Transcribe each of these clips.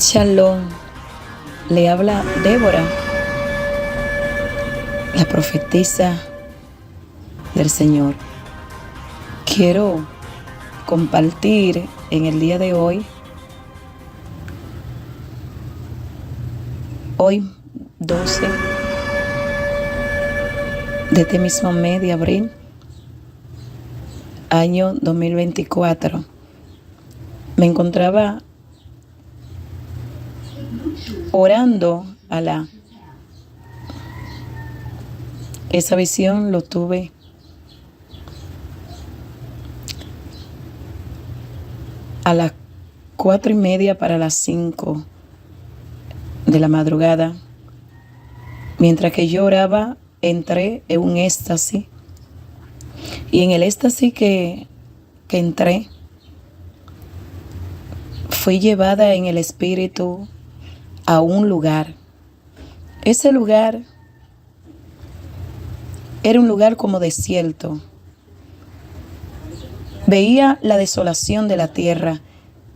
Shalom, le habla Débora, la profetisa del Señor. Quiero compartir en el día de hoy 12 de este mismo mes de abril, año 2024. Me encontraba orando a Alá. Esa visión lo tuve a las 4:30 para las 5 de la madrugada. Mientras que yo oraba, entré en un éxtasis. Y en el éxtasis que entré, fui llevada en el espíritu a un lugar. Ese lugar era un lugar como desierto. Veía la desolación de la tierra.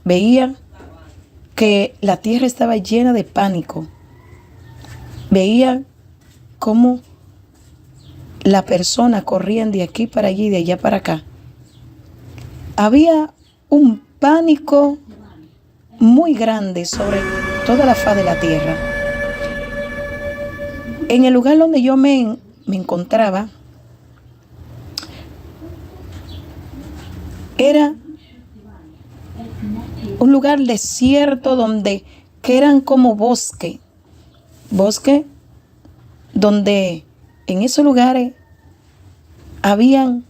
Veía que la tierra estaba llena de pánico. Veía cómo las personas corrían de aquí para allí, de allá para acá. Había un pánico muy grande sobre toda la faz de la tierra. En el lugar donde yo me encontraba, era un lugar desierto que eran como bosque donde en esos lugares habían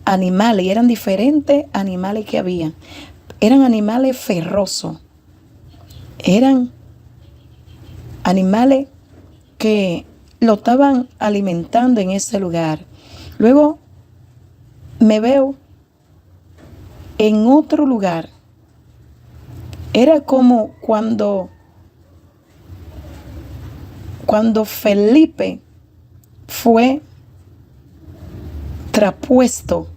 animales, y eran diferentes animales que había. Eran animales ferrosos, eran animales que lo estaban alimentando en ese lugar. Luego me veo en otro lugar. Era como cuando Felipe fue traspuesto,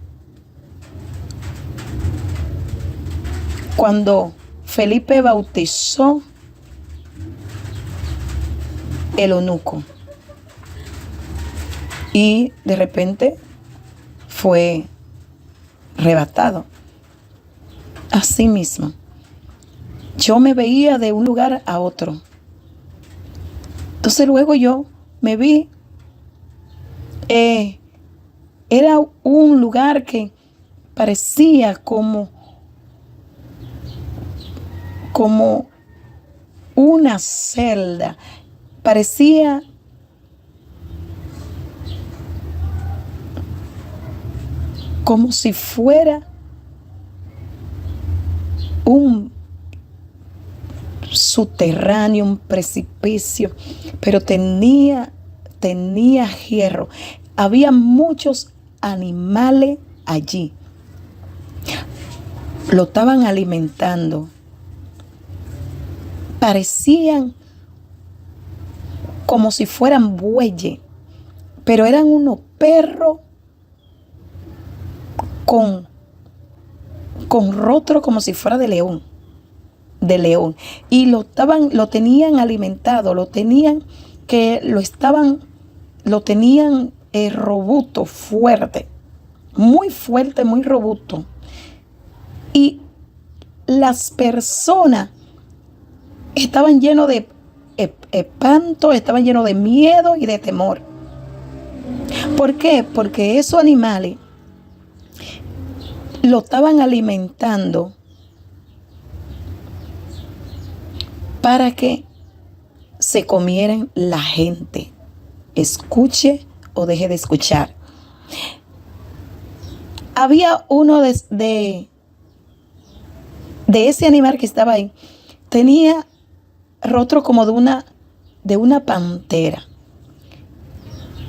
cuando Felipe bautizó el eunuco y de repente fue arrebatado. Así mismo, yo me veía de un lugar a otro. Entonces luego yo me vi, era un lugar que parecía como una celda. Parecía como si fuera un subterráneo, un precipicio, pero tenía hierro. Había muchos animales allí. Lo estaban alimentando. Parecían como si fueran bueyes, pero eran unos perros con rostro como si fuera de león. Y lo tenían alimentado, lo tenían robusto, fuerte, muy robusto. Y las personas estaban llenos de espanto, estaban llenos de miedo y de temor. ¿Por qué? Porque esos animales lo estaban alimentando para que se comieran la gente. Escuche o deje de escuchar. Había uno de ese animal que estaba ahí. Tenía rostro como de una pantera.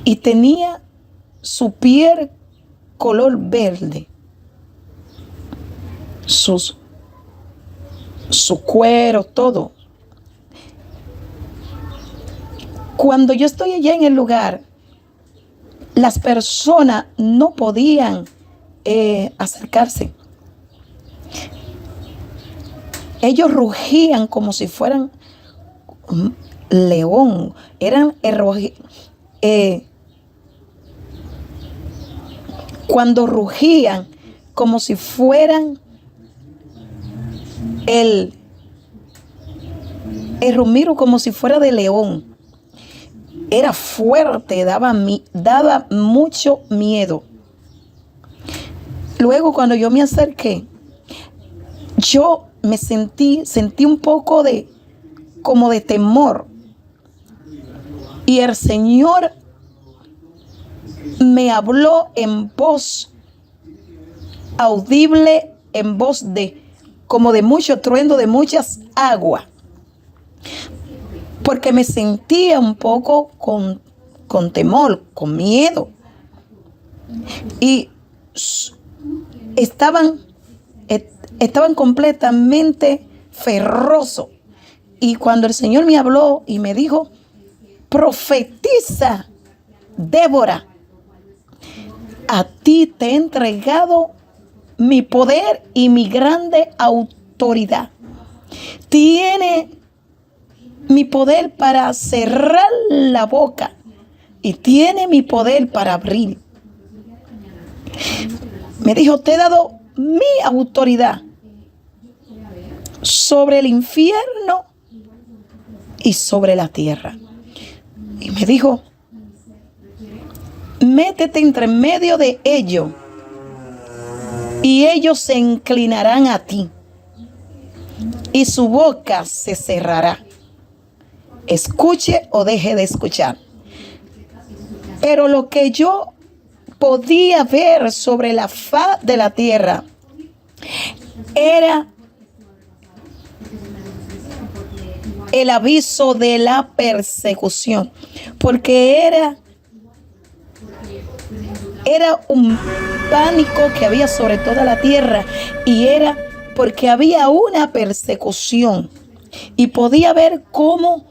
Y tenía su piel color verde. Su cuero, todo. Cuando yo estoy allá en el lugar, las personas no podían acercarse. Ellos rugían como si fueran un león. Cuando rugían como si fueran el rumiro como si fuera de león. Era fuerte, daba mucho miedo. Luego cuando yo me acerqué, yo me sentí un poco como de temor. Y el Señor me habló en voz audible, en voz como de mucho trueno, de muchas aguas. Porque me sentía un poco con temor, con miedo. Y estaban completamente ferrosos. Y cuando el Señor me habló y me dijo: profetiza, Débora, a ti te he entregado mi poder y mi grande autoridad. Tiene mi poder para cerrar la boca y tiene mi poder para abrir. Me dijo: te he dado mi autoridad sobre el infierno y sobre la tierra. Y me dijo: métete entre medio de ellos y ellos se inclinarán a ti y su boca se cerrará. Escuche o deje de escuchar. Pero lo que yo podía ver sobre la faz de la tierra era el aviso de la persecución, porque era un pánico que había sobre toda la tierra, y era porque había una persecución. Y podía ver cómo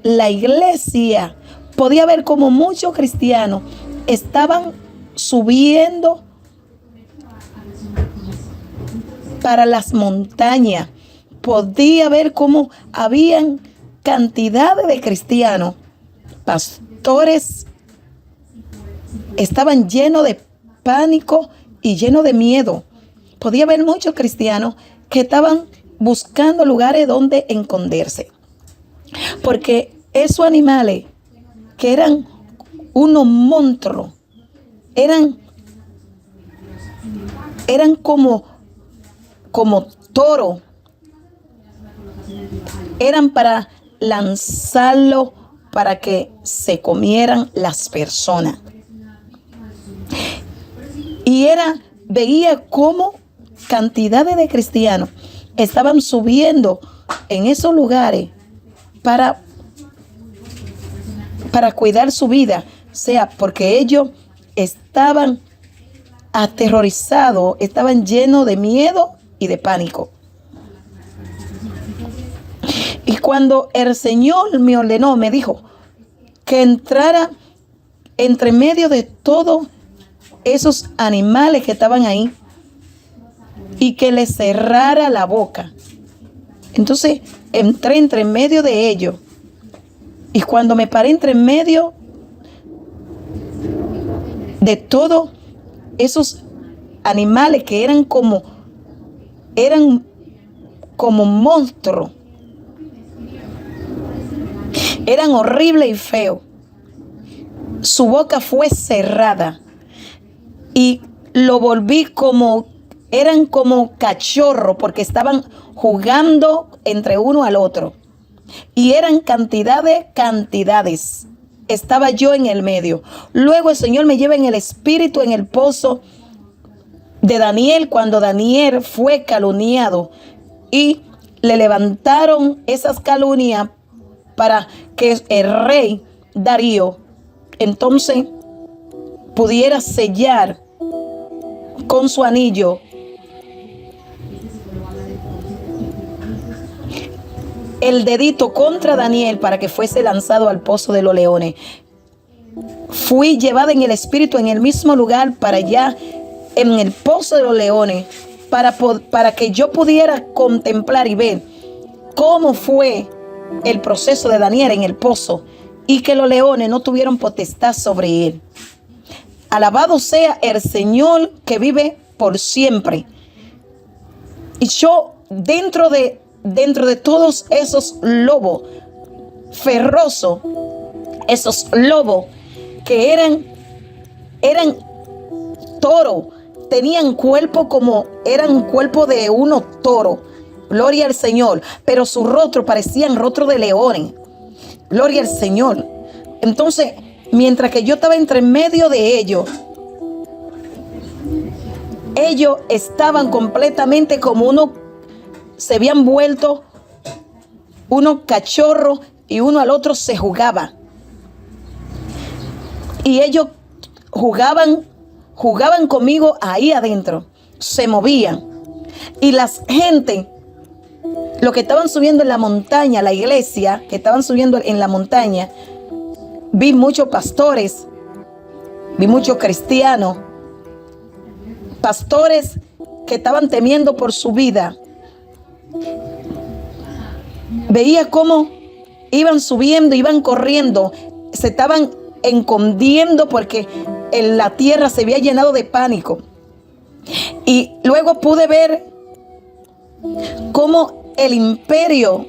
la iglesia, podía ver cómo muchos cristianos estaban subiendo para las montañas. Podía ver cómo habían cantidades de cristianos, pastores, estaban llenos de pánico y llenos de miedo. Podía ver muchos cristianos que estaban buscando lugares donde esconderse, porque esos animales que eran unos monstruos, eran como toros, eran para lanzarlo para que se comieran las personas. Y veía cómo cantidades de cristianos estaban subiendo en esos lugares para cuidar su vida, o sea, porque ellos estaban aterrorizados, estaban llenos de miedo y de pánico. Y cuando el Señor me ordenó, me dijo que entrara entre medio de todos esos animales que estaban ahí y que les cerrara la boca. Entonces entré entre medio de ellos, y cuando me paré entre medio de todos esos animales que eran como monstruos, eran horribles y feos, su boca fue cerrada y lo volví eran como cachorros, porque estaban jugando entre uno al otro. Y eran cantidades. Estaba yo en el medio. Luego el Señor me lleva en el espíritu en el pozo de Daniel, cuando Daniel fue calumniado. Y le levantaron esas calumnias para que el rey Darío entonces pudiera sellar con su anillo el dedito contra Daniel para que fuese lanzado al pozo de los leones. Fui llevada en el espíritu en el mismo lugar para allá, en el pozo de los leones, para que yo pudiera contemplar y ver cómo fue el proceso de Daniel en el pozo y que los leones no tuvieron potestad sobre él. Alabado sea el Señor que vive por siempre. Y yo dentro de todos esos lobos ferrosos, esos lobos que eran toro, tenían cuerpo como eran cuerpo de unos toros, gloria al Señor, pero su rostro parecían rostro de leones, gloria al Señor. Entonces, mientras que yo estaba entre medio de ellos estaban completamente como se habían vuelto unos cachorros y uno al otro se jugaba. Y ellos jugaban conmigo ahí adentro, se movían. Y las gente, los que estaban subiendo en la montaña, la iglesia, que estaban subiendo en la montaña, vi muchos pastores, vi muchos cristianos, pastores que estaban temiendo por su vida. Veía cómo iban subiendo, iban corriendo, se estaban escondiendo porque la tierra se había llenado de pánico. Y luego pude ver cómo el imperio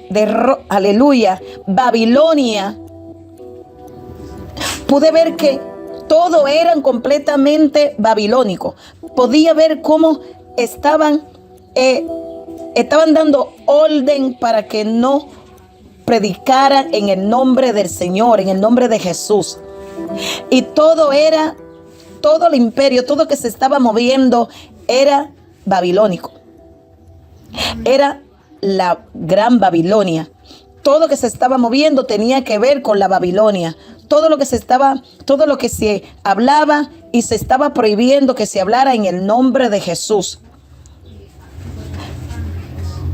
de aleluya, Babilonia, pude ver que todo eran completamente babilónicos. Podía ver cómo estaban dando orden para que no predicaran en el nombre del Señor, en el nombre de Jesús. Y todo el imperio, todo que se estaba moviendo era babilónico. Era la gran Babilonia. Todo que se estaba moviendo tenía que ver con la Babilonia. Todo lo que se hablaba y se estaba prohibiendo que se hablara en el nombre de Jesús.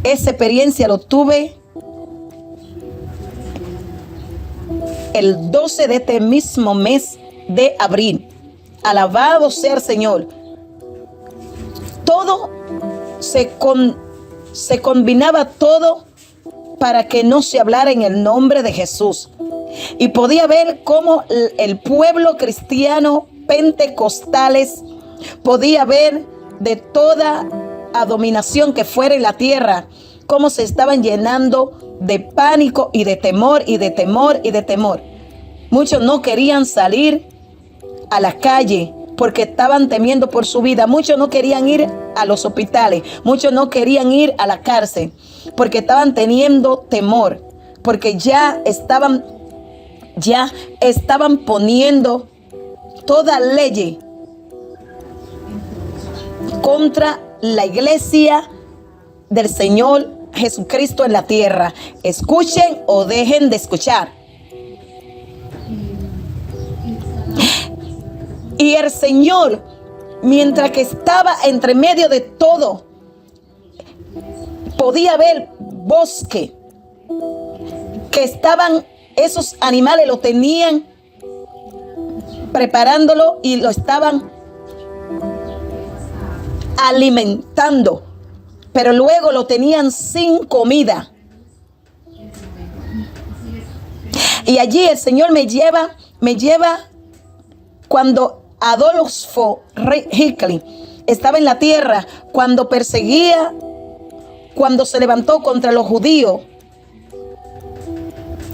Esa experiencia lo tuve el 12 de este mismo mes de abril. Alabado sea el Señor. Todo se combinaba todo para que no se hablara en el nombre de Jesús. Y podía ver cómo el pueblo cristiano pentecostales podía ver de toda abominación que fuera en la tierra, cómo se estaban llenando de pánico y de temor y de temor y de temor. Muchos no querían salir a la calle porque estaban temiendo por su vida. Muchos no querían ir a los hospitales. Muchos no querían ir a la cárcel porque estaban teniendo temor, porque ya estaban poniendo toda ley contra la iglesia del Señor Jesucristo en la tierra. Escuchen o dejen de escuchar. Y el Señor, mientras que estaba entre medio de todo, podía ver bosque que estaban, esos animales lo tenían preparándolo y lo estaban alimentando, pero luego lo tenían sin comida. Y allí el Señor me lleva cuando Adolfo Hitler estaba en la tierra, cuando perseguía, cuando se levantó contra los judíos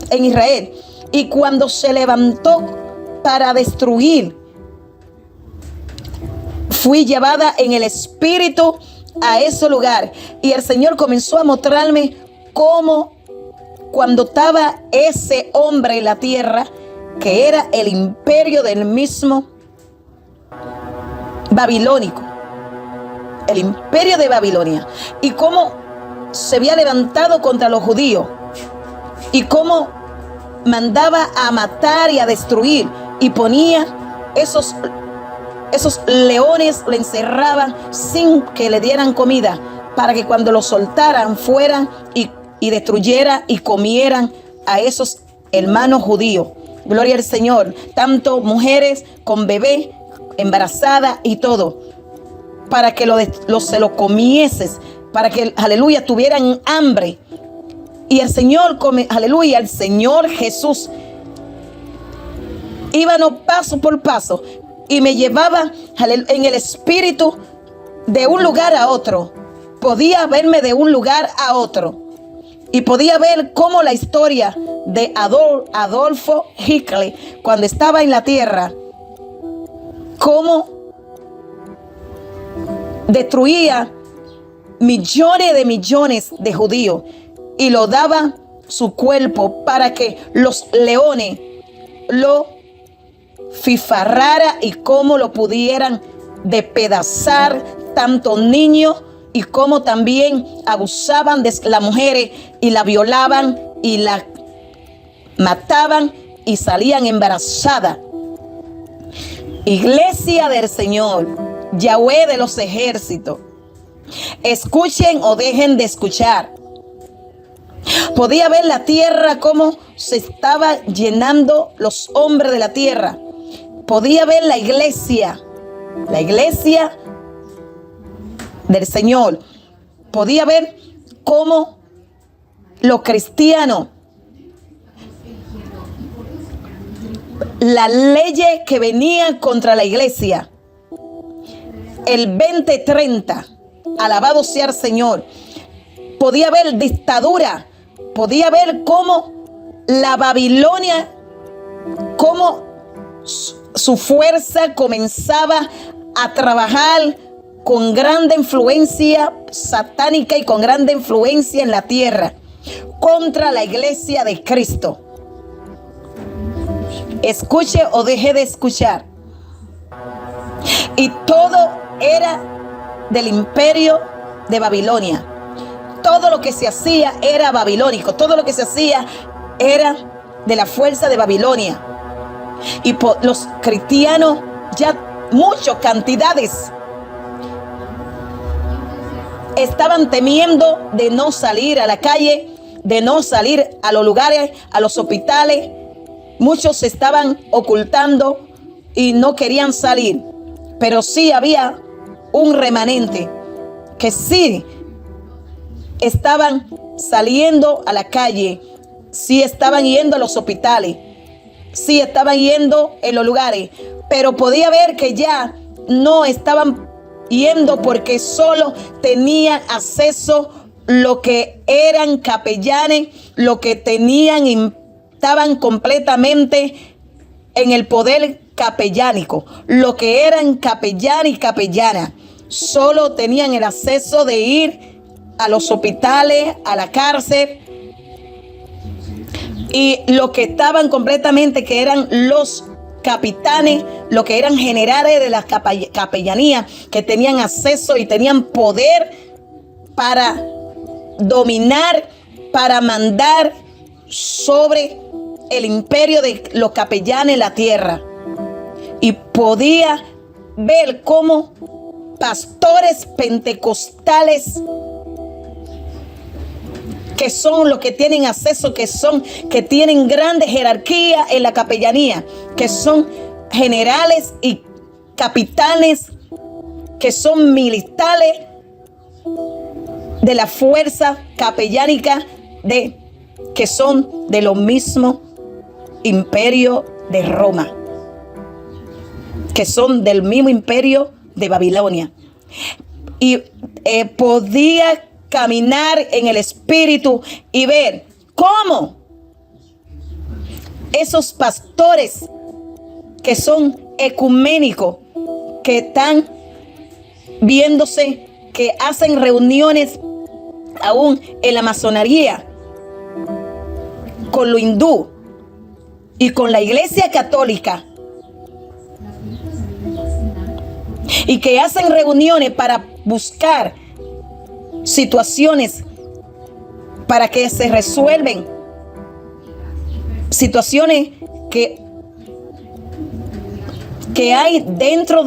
en Israel, y cuando se levantó para destruir, fui llevada en el espíritu a ese lugar, y el Señor comenzó a mostrarme cómo cuando estaba ese hombre en la tierra, que era el imperio del mismo babilónico, el imperio de Babilonia, y cómo se había levantado contra los judíos, y cómo mandaba a matar y a destruir, y ponía esos leones, le encerraban sin que le dieran comida, para que cuando los soltaran fueran y destruyeran y comieran a esos hermanos judíos. Gloria al Señor. Tanto mujeres con bebé, embarazadas y todo. para que se lo comieses, para que, aleluya, tuvieran hambre. Y el Señor, aleluya, el Señor Jesús íbamos paso por paso y me llevaba en el espíritu de un lugar a otro. Podía verme de un lugar a otro y podía ver cómo la historia de Adolfo Hitler, cuando estaba en la tierra, cómo destruía millones de judíos y lo daba su cuerpo para que los leones lo fifarrara y cómo lo pudieran despedazar tantos niños, y cómo también abusaban de las mujeres y la violaban y la mataban y salían embarazadas. Iglesia del Señor, Yahweh de los ejércitos, escuchen o dejen de escuchar. Podía ver la tierra cómo se estaba llenando los hombres de la tierra. Podía ver la iglesia del Señor. Podía ver cómo los cristianos, las leyes que venían contra la iglesia, el 2030, alabado sea el Señor. Podía ver dictadura, podía ver cómo la Babilonia, cómo su fuerza comenzaba a trabajar con grande influencia satánica y con grande influencia en la tierra contra la iglesia de Cristo. Escuche o deje de escuchar. Y todo era del imperio de Babilonia. Todo lo que se hacía era babilónico. Todo lo que se hacía era de la fuerza de Babilonia. Y los cristianos, ya muchas cantidades, estaban temiendo de no salir a la calle, de no salir a los lugares, a los hospitales. Muchos se estaban ocultando y no querían salir. Pero sí había un remanente que sí estaban saliendo a la calle, sí estaban yendo a los hospitales, sí estaban yendo en los lugares, pero podía ver que ya no estaban yendo porque solo tenían acceso lo que eran capellanes, lo que tenían, estaban completamente en el poder capellánico, lo que eran capellán y capellana, solo tenían el acceso de ir a los hospitales, a la cárcel, y lo que estaban completamente, que eran los capitanes, lo que eran generales de la capellanía, que tenían acceso y tenían poder para dominar, para mandar sobre el imperio de los capellanes en la tierra. Y podía ver cómo pastores pentecostales, que son los que tienen acceso, que tienen grande jerarquía en la capellanía, que son generales y capitanes, que son militares de la fuerza capellánica, que son de lo mismo imperio de Roma, que son del mismo imperio de Babilonia. Y podía caminar en el espíritu y ver cómo esos pastores que son ecuménicos, que están viéndose, que hacen reuniones aún en la masonería con lo hindú y con la iglesia católica, y que hacen reuniones para buscar situaciones para que se resuelven situaciones que hay dentro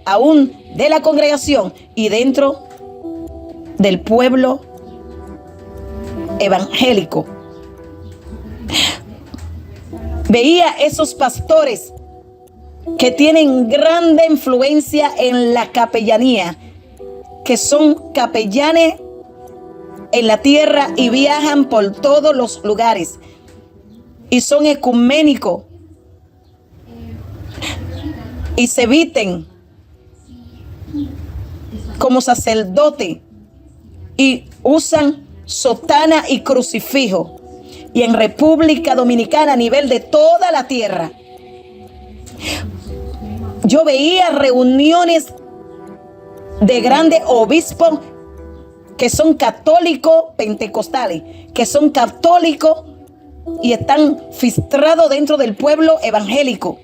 aún de la congregación y dentro del pueblo evangélico. Veía esos pastores que tienen grande influencia en la capellanía, que son capellanes en la tierra y viajan por todos los lugares y son ecuménicos y se visten como sacerdote y usan sotana y crucifijo. Y en República Dominicana, a nivel de toda la tierra, yo veía reuniones de grandes obispos que son católicos pentecostales, que son católicos y están filtrados dentro del pueblo evangélico.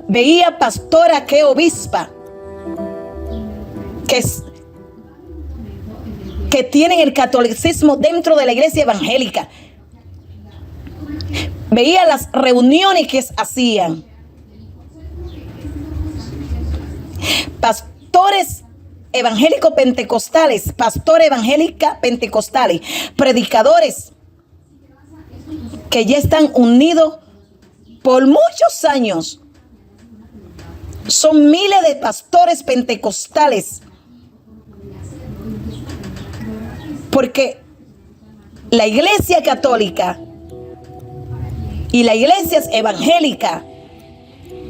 Veía pastora que obispa que tienen el catolicismo dentro de la iglesia evangélica. Veía las reuniones que hacían. Pastores evangélicos pentecostales, pastores evangélicos pentecostales, predicadores que ya están unidos por muchos años. Son miles de pastores pentecostales. Porque la iglesia católica y la iglesia evangélica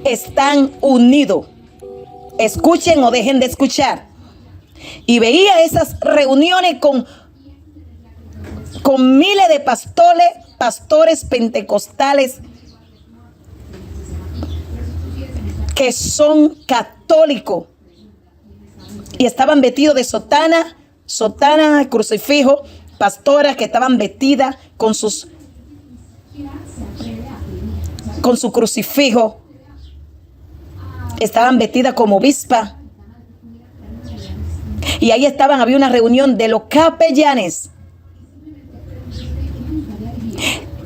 están unidos. Escuchen o dejen de escuchar. Y veía esas reuniones con miles de pastores pentecostales que son católicos y estaban vestidos de sotana, crucifijo, pastoras que estaban vestidas con su crucifijo, estaban vestidas como obispa. Y ahí había una reunión de los capellanes.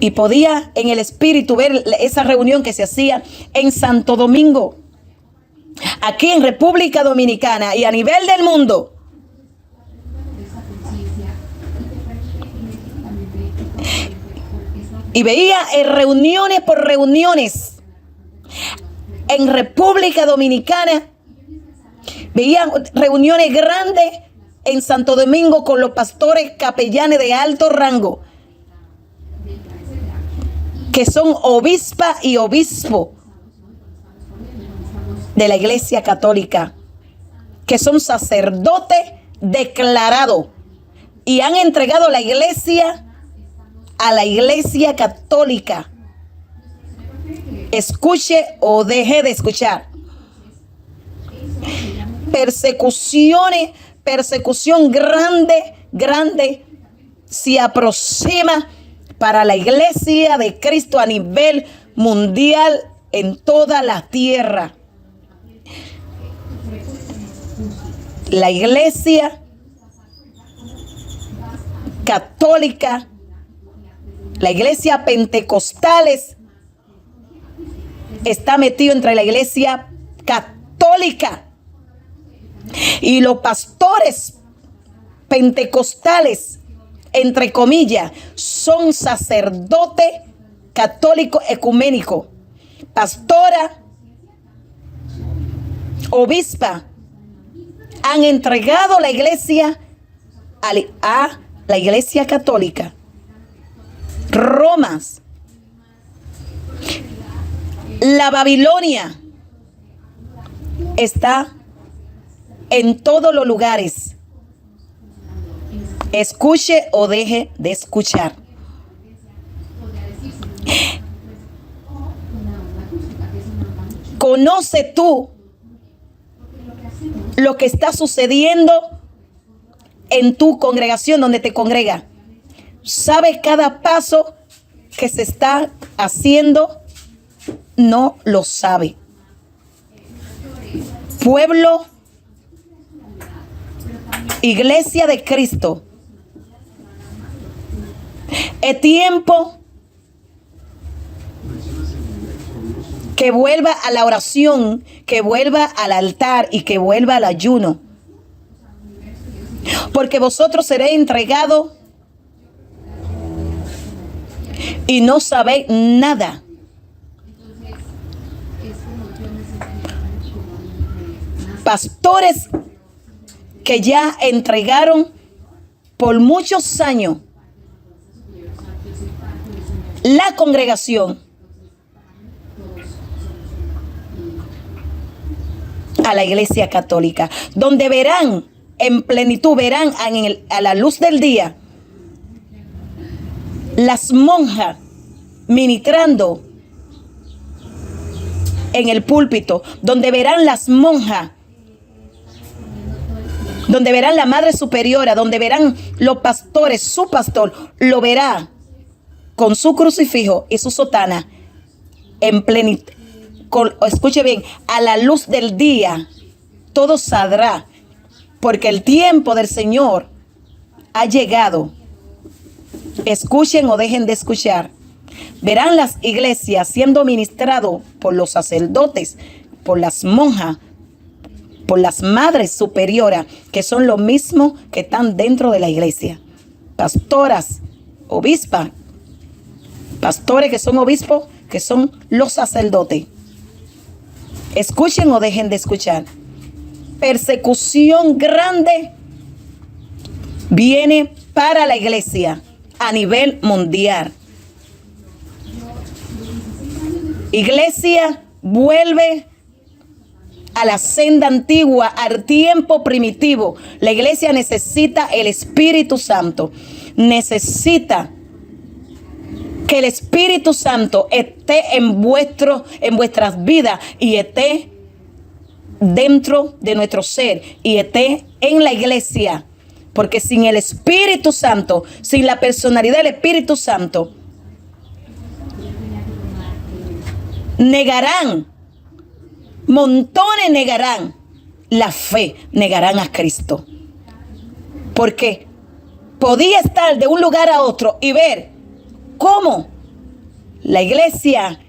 Y podía en el espíritu ver esa reunión que se hacía en Santo Domingo, aquí en República Dominicana y a nivel del mundo. Y veía reuniones por reuniones en República Dominicana. Veía reuniones grandes en Santo Domingo con los pastores capellanes de alto rango, que son obispa y obispo de la iglesia católica, que son sacerdotes declarados y han entregado la iglesia a la iglesia católica. Escuche o deje de escuchar. Persecución grande se aproxima para la iglesia de Cristo a nivel mundial en toda la tierra. La iglesia católica, la iglesia pentecostales está metido entre la iglesia católica y los pastores pentecostales, entre comillas, son sacerdotes católicos ecuménicos, pastora, obispa, han entregado la iglesia a la iglesia católica. Roma, la Babilonia está en todos los lugares. Escuche o deje de escuchar. ¿Conoce tú lo que está sucediendo en tu congregación donde te congrega? ¿Sabes cada paso que se está haciendo? No lo sabe. Pueblo, iglesia de Cristo, es tiempo que vuelva a la oración, que vuelva al altar y que vuelva al ayuno. Porque vosotros seréis entregados y no sabéis nada. Pastores que ya entregaron por muchos años la congregación a la Iglesia Católica, donde verán en plenitud, verán a la luz del día las monjas ministrando en el púlpito, donde verán las monjas, donde verán la Madre Superiora, donde verán los pastores, su pastor lo verá con su crucifijo y su sotana en plenitud. Escuche bien, a la luz del día todo saldrá, porque el tiempo del Señor ha llegado. Escuchen o dejen de escuchar. Verán las iglesias siendo ministrado por los sacerdotes, por las monjas, por las madres superiores, que son lo mismo que están dentro de la iglesia. Pastoras, obispas, pastores que son obispos, que son los sacerdotes. Escuchen o dejen de escuchar. Persecución grande viene para la iglesia a nivel mundial. Iglesia, vuelve a la senda antigua, al tiempo primitivo. La iglesia necesita el Espíritu Santo. Necesita que el Espíritu Santo esté en vuestras vidas y esté dentro de nuestro ser y esté en la iglesia. Porque sin el Espíritu Santo, sin la personalidad del Espíritu Santo, negarán, montones negarán la fe, negarán a Cristo. Porque podía estar de un lugar a otro y ver cómo la iglesia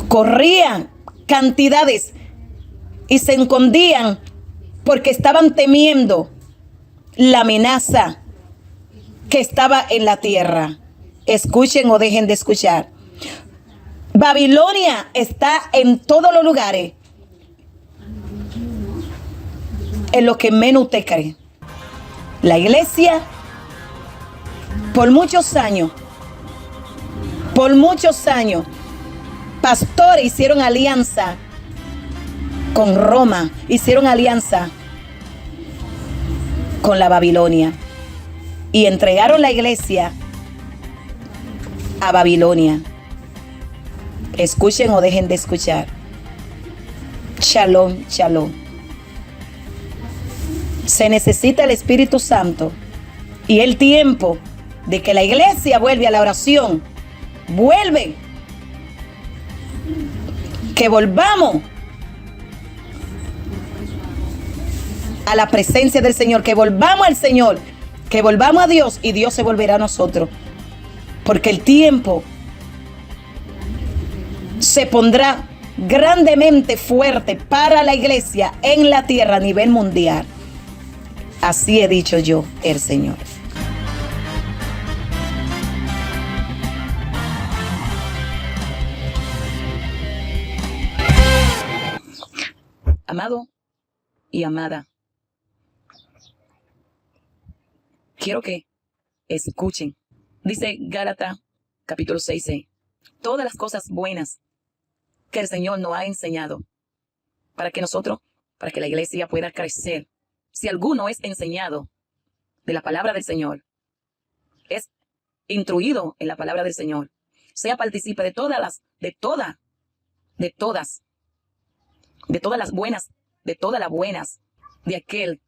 corría cantidades y se escondían porque estaban temiendo la amenaza que estaba en la tierra. Escuchen o dejen de escuchar. Babilonia está en todos los lugares, en lo que menos usted cree. La iglesia, por muchos años, pastores hicieron alianza con Roma, hicieron alianza con la Babilonia y entregaron la iglesia a Babilonia. Escuchen o dejen de escuchar. Shalom, shalom. Se necesita el Espíritu Santo y el tiempo de que la iglesia vuelve a la oración. Vuelve. Que volvamos a la presencia del Señor, que volvamos al Señor, que volvamos a Dios y Dios se volverá a nosotros. Porque el tiempo se pondrá grandemente fuerte para la iglesia en la tierra a nivel mundial. Así he dicho yo, el Señor. Amado y amada, quiero que escuchen. Dice Gálatas capítulo 6, todas las cosas buenas que el Señor nos ha enseñado para que la iglesia pueda crecer. Si alguno es enseñado de la palabra del Señor, es instruido en la palabra del Señor, sea partícipe de todas las buenas, de aquel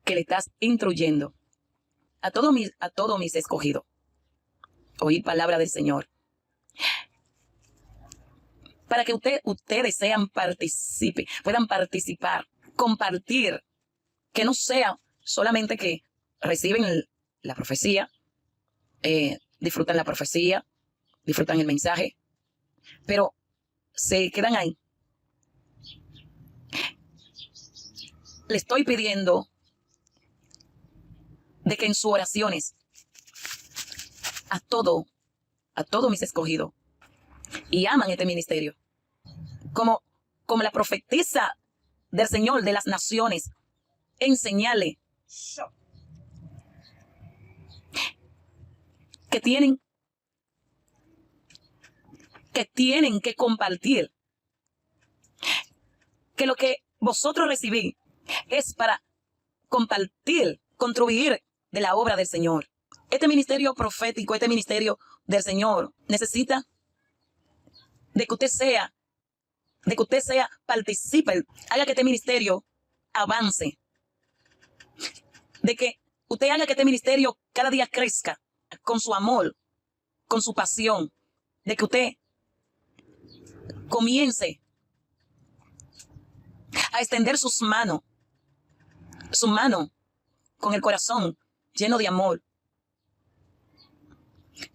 que le estás instruyendo. A todos mis escogidos, oír palabra del Señor, para que ustedes puedan participar, compartir, que no sea solamente que reciben la profecía, disfrutan la profecía, disfrutan el mensaje, pero se quedan ahí. Le estoy pidiendo de que en sus oraciones a todos mis escogidos y aman este ministerio, como la profetisa del Señor de las naciones. Enseñarle que tienen que compartir, que lo que vosotros recibís es para compartir, contribuir de la obra del Señor. Este ministerio profético, este ministerio del Señor necesita de que usted sea, participe, haga que este ministerio avance, de que usted haga que este ministerio cada día crezca con su amor, con su pasión, de que usted comience a extender sus manos, su mano con el corazón lleno de amor.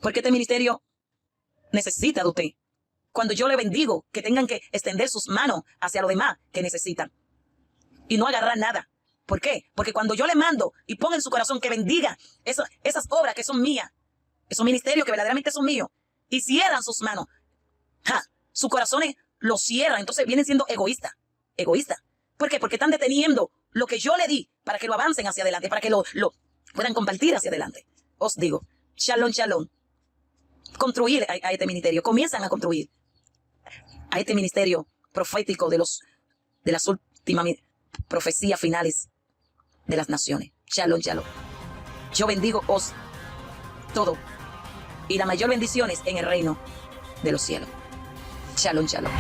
Porque este ministerio necesita de usted. Cuando yo le bendigo, que tengan que extender sus manos hacia los demás que necesitan y no agarrar nada. ¿Por qué? Porque cuando yo le mando y ponga en su corazón que bendiga esas obras que son mías, esos ministerios que verdaderamente son míos, y cierran sus manos, sus corazones lo cierran, entonces vienen siendo egoístas. ¿Por qué? Porque están deteniendo lo que yo le di para que lo avancen hacia adelante, para que lo puedan compartir hacia adelante. Os digo, shalom, shalom. Construir a este ministerio. Comienzan a construir a este ministerio profético de las últimas profecías finales de las naciones. Shalom, shalom. Yo bendigo os todo. Y la mayor bendición es en el reino de los cielos. Shalom, shalom.